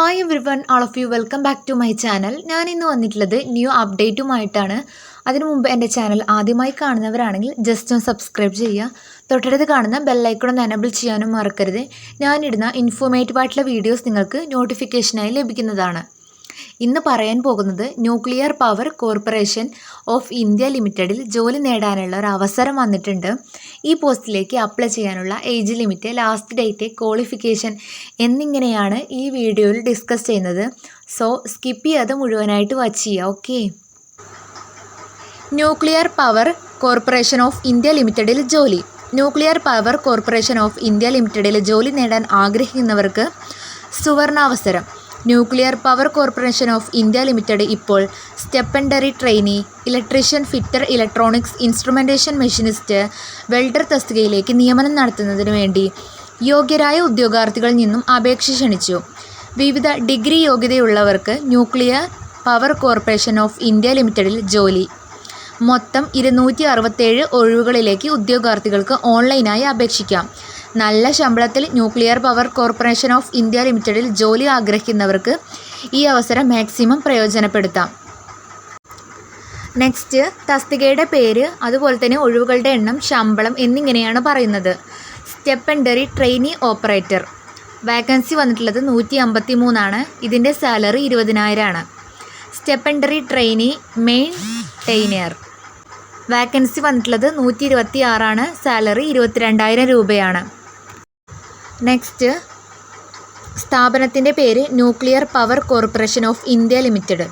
Hi everyone, all of you welcome back to my channel. ഞാൻ ഇന്ന് വന്നിട്ടുള്ളത് new അപ്ഡേറ്റുമായിട്ടാണ്. അതിനു മുമ്പ് എൻ്റെ ചാനൽ ആദ്യമായി കാണുന്നവരാണെങ്കിൽ ജസ്റ്റ് ഒന്ന് സബ്സ്ക്രൈബ് ചെയ്യുക. തൊട്ടടുത്ത് കാണുന്ന ബെല്ലൈക്കൺ ഒന്ന് എനേബിൾ ചെയ്യാനും മറക്കരുത്. ഞാനിടുന്ന ഇൻഫോർമേറ്റീവ് ആയിട്ടുള്ള വീഡിയോസ് നിങ്ങൾക്ക് നോട്ടിഫിക്കേഷനായി ലഭിക്കുന്നതാണ്. ഇന്ന് പറയാൻ പോകുന്നത് nuclear power corporation of India ലിമിറ്റഡിൽ ജോലി നേടാനുള്ള ഒരു അവസരം വന്നിട്ടുണ്ട്. ഈ പോസ്റ്റിലേക്ക് അപ്ലൈ ചെയ്യാനുള്ള age limit, last date, qualification എന്നിങ്ങനെയാണ് ഈ വീഡിയോയിൽ ഡിസ്കസ് ചെയ്യുന്നത്. സോ സ്കിപ്പ് ചെയ്യാതെ മുഴുവനായിട്ട് വാച്ച് ചെയ്യുക. Okay. Nuclear power corporation of India ലിമിറ്റഡിൽ ജോലി. Nuclear power corporation of India ലിമിറ്റഡിൽ ജോലി നേടാൻ ആഗ്രഹിക്കുന്നവർക്ക് സുവർണാവസരം. Nuclear power corporation of India limited ഇപ്പോൾ stipendiary trainee, electrician, fitter, electronics instrumentation machinist, welder തസ്തികയിലേക്ക് നിയമനം നടത്തുന്നതിനു വേണ്ടി യോഗ്യരായ ഉദ്യോഗാർത്ഥികളിൽ നിന്നും അപേക്ഷ ക്ഷണിച്ചു. വിവിധ ഡിഗ്രി യോഗ്യതയുള്ളവർക്ക് nuclear power corporation of India ലിമിറ്റഡിൽ ജോലി. മൊത്തം 267 ഒഴിവുകളിലേക്ക് ഉദ്യോഗാർത്ഥികൾക്ക് ഓൺലൈനായി അപേക്ഷിക്കാം. നല്ല ശമ്പളത്തിൽ nuclear power corporation of India ലിമിറ്റഡിൽ ജോലി ആഗ്രഹിക്കുന്നവർക്ക് ഈ അവസരം മാക്സിമം പ്രയോജനപ്പെടുത്താം. നെക്സ്റ്റ്, തസ്തികയുടെ പേര്, അതുപോലെ തന്നെ ഒഴിവുകളുടെ എണ്ണം, ശമ്പളം എന്നിങ്ങനെയാണ് പറയുന്നത്. സ്റ്റെപ്പൻഡറി ട്രെയിനി ഓപ്പറേറ്റർ വാക്കൻസി വന്നിട്ടുള്ളത് 153 ആണ്. ഇതിൻ്റെ സാലറി 20,000 ആണ്. സ്റ്റെപ്പൻഡറി ട്രെയിനി മെയിൻറ്റെയിനർ വാക്കൻസി വന്നിട്ടുള്ളത് 126 ആണ്. സാലറി 22,000 രൂപയാണ്. നെക്സ്റ്റ്, സ്ഥാപനത്തിൻ്റെ പേര് nuclear power corporation of India limited.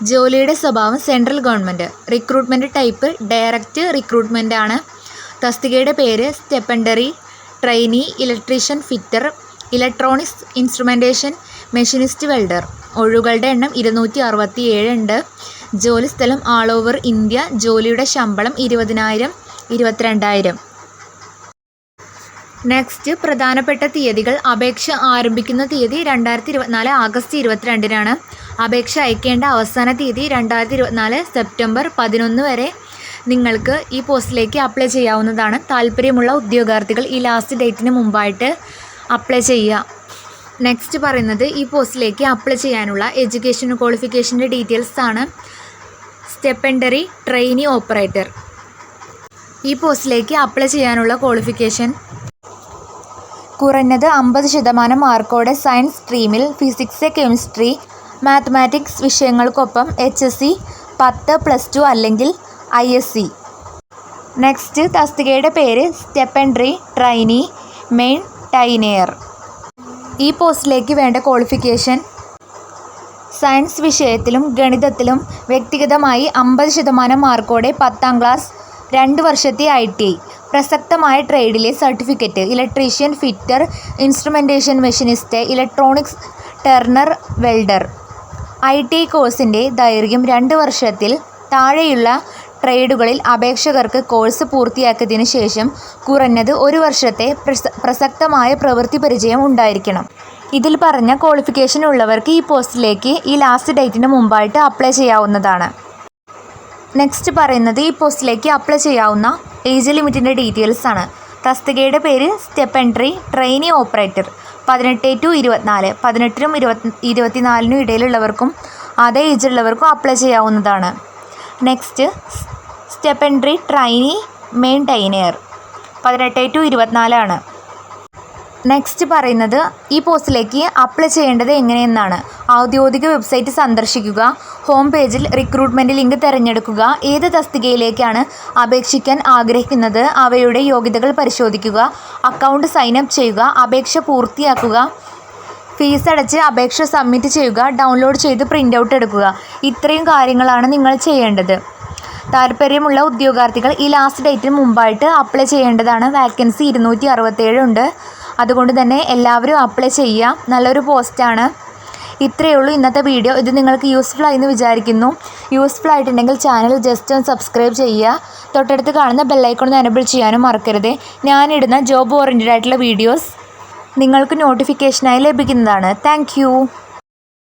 ജോലിയുടെ സ്വഭാവം central government. Recruitment type direct recruitment ആണ്. തസ്തികയുടെ പേര് stipendiary trainee electrician, fitter, electronics instrumentation machinist, welder. ഒഴിവുകളുടെ എണ്ണം 267 ഉണ്ട്. ജോലി സ്ഥലം ആൾ ഓവർ ഇന്ത്യ. ജോലിയുടെ ശമ്പളം 20,000, 22,000. നെക്സ്റ്റ്, പ്രധാനപ്പെട്ട തീയതികൾ. അപേക്ഷ ആരംഭിക്കുന്ന തീയതി 2024 ആഗസ്റ്റ് 22-നാണ്. അപേക്ഷ അയക്കേണ്ട അവസാന തീയതി 2024 സെപ്റ്റംബർ 11 വരെ നിങ്ങൾക്ക് ഈ പോസ്റ്റിലേക്ക് അപ്ലൈ ചെയ്യാവുന്നതാണ്. താല്പര്യമുള്ള ഉദ്യോഗാർത്ഥികൾ ഈ ലാസ്റ്റ് ഡേറ്റിന് മുമ്പായിട്ട് അപ്ലൈ ചെയ്യുക. നെക്സ്റ്റ് പറയുന്നത് ഈ പോസ്റ്റിലേക്ക് അപ്ലൈ ചെയ്യാനുള്ള എഡ്യൂക്കേഷൻ ക്വാളിഫിക്കേഷൻ്റെ ഡീറ്റെയിൽസ് ആണ്. Stipendiary trainee operator. ഈ പോസ്റ്റിലേക്ക് അപ്ലൈ ചെയ്യാനുള്ള ക്വാളിഫിക്കേഷൻ കുറഞ്ഞത് 50% മാർക്കോടെ സയൻസ് സ്ട്രീമിൽ ഫിസിക്സ്, കെമിസ്ട്രി, മാത്തമാറ്റിക്സ് വിഷയങ്ങൾക്കൊപ്പം HSC 10+2 അല്ലെങ്കിൽ ISC. നെക്സ്റ്റ്, തസ്തികയുടെ പേര് സ്റ്റെപ്പൻഡറി ട്രെയിനി മെയിൻറ്റെയിനർ. ഈ പോസ്റ്റിലേക്ക് വേണ്ട ക്വാളിഫിക്കേഷൻ സയൻസ് വിഷയത്തിലും ഗണിതത്തിലും വ്യക്തിഗതമായി 50% മാർക്കോടെ 10ാം ക്ലാസ്, 2 വർഷത്തെ ITI, പ്രസക്തമായ ട്രേഡിലെ certificate, electrician, fitter, instrumentation machinist, electronics turner, welder. ITI കോഴ്സിൻ്റെ ദൈർഘ്യം 2 വർഷത്തിൽ താഴെയുള്ള ട്രേഡുകളിൽ അപേക്ഷകർക്ക് കോഴ്സ് പൂർത്തിയാക്കിയതിനു ശേഷം കുറഞ്ഞത് 1 വർഷത്തെ പ്രസക്തമായ പ്രവൃത്തി പരിചയം ഉണ്ടായിരിക്കണം. ഇതിൽ പറഞ്ഞ ക്വാളിഫിക്കേഷൻ ഉള്ളവർക്ക് ഈ പോസ്റ്റിലേക്ക് ഈ ലാസ്റ്റ് ഡേറ്റിന് മുമ്പായിട്ട് അപ്ലൈ ചെയ്യാവുന്നതാണ്. നെക്സ്റ്റ് പറയുന്നത് ഈ പോസ്റ്റിലേക്ക് അപ്ലൈ ചെയ്യാവുന്ന ഏജ് ലിമിറ്റിൻ്റെ ഡീറ്റെയിൽസ് ആണ്. തസ്തികയുടെ പേര് സ്റ്റെപ്പൻഡറി ട്രെയിനി ഓപ്പറേറ്റർ. 18 to 24, 18നും 24നും ഇടയിലുള്ളവർക്കും അതേ ഏജുള്ളവർക്കും അപ്ലൈ ചെയ്യാവുന്നതാണ്. Next, stipendiary trainee maintainer 18 to 24 ആണ്. നെക്സ്റ്റ് പറയുന്നത് ഈ പോസ്റ്റിലേക്ക് അപ്ലൈ ചെയ്യേണ്ടത് എങ്ങനെയെന്നാണ്. ഔദ്യോഗിക വെബ്സൈറ്റ് സന്ദർശിക്കുക. ഹോം പേജിൽ റിക്രൂട്ട്മെൻറ്റ് ലിങ്ക് തിരഞ്ഞെടുക്കുക. ഏത് തസ്തികയിലേക്കാണ് അപേക്ഷിക്കാൻ ആഗ്രഹിക്കുന്നത് അവയുടെ യോഗ്യതകൾ പരിശോധിക്കുക. അക്കൗണ്ട് സൈനപ്പ് ചെയ്യുക. അപേക്ഷ പൂർത്തിയാക്കുക. ഫീസ് അടച്ച് അപേക്ഷ സബ്മിറ്റ് ചെയ്യുക. ഡൗൺലോഡ് ചെയ്ത് പ്രിൻ്റ് ഔട്ട് എടുക്കുക. ഇത്രയും കാര്യങ്ങളാണ് നിങ്ങൾ ചെയ്യേണ്ടത്. താല്പര്യമുള്ള ഉദ്യോഗാർത്ഥികൾ ഈ ലാസ്റ്റ് ഡേറ്റിന് മുമ്പായിട്ട് അപ്ലൈ ചെയ്യേണ്ടതാണ്. വാക്കൻസി 267 ഉണ്ട്. അതുകൊണ്ട് തന്നെ എല്ലാവരും അപ്ലൈ ചെയ്യുക. നല്ലൊരു പോസ്റ്റാണ്. ഇത്രയേ ഉള്ളൂ ഇന്നത്തെ വീഡിയോ. ഇത് നിങ്ങൾക്ക് യൂസ്ഫുൾ ആയെന്ന് വിചാരിക്കുന്നു. യൂസ്ഫുൾ ആയിട്ടുണ്ടെങ്കിൽ ചാനൽ ജസ്റ്റ് ഒന്ന് സബ്സ്ക്രൈബ് ചെയ്യുക. തൊട്ടടുത്ത് കാണുന്ന ബെല്ലൈക്കൺ ഒന്ന് എനേബിൾ ചെയ്യാനും മറക്കരുത്. ഞാനിടുന്ന ജോബ് ഓറിയൻറ്റഡ് ആയിട്ടുള്ള വീഡിയോസ് നിങ്ങൾക്ക് നോട്ടിഫിക്കേഷനായി ലഭിക്കുന്നതാണ്. താങ്ക്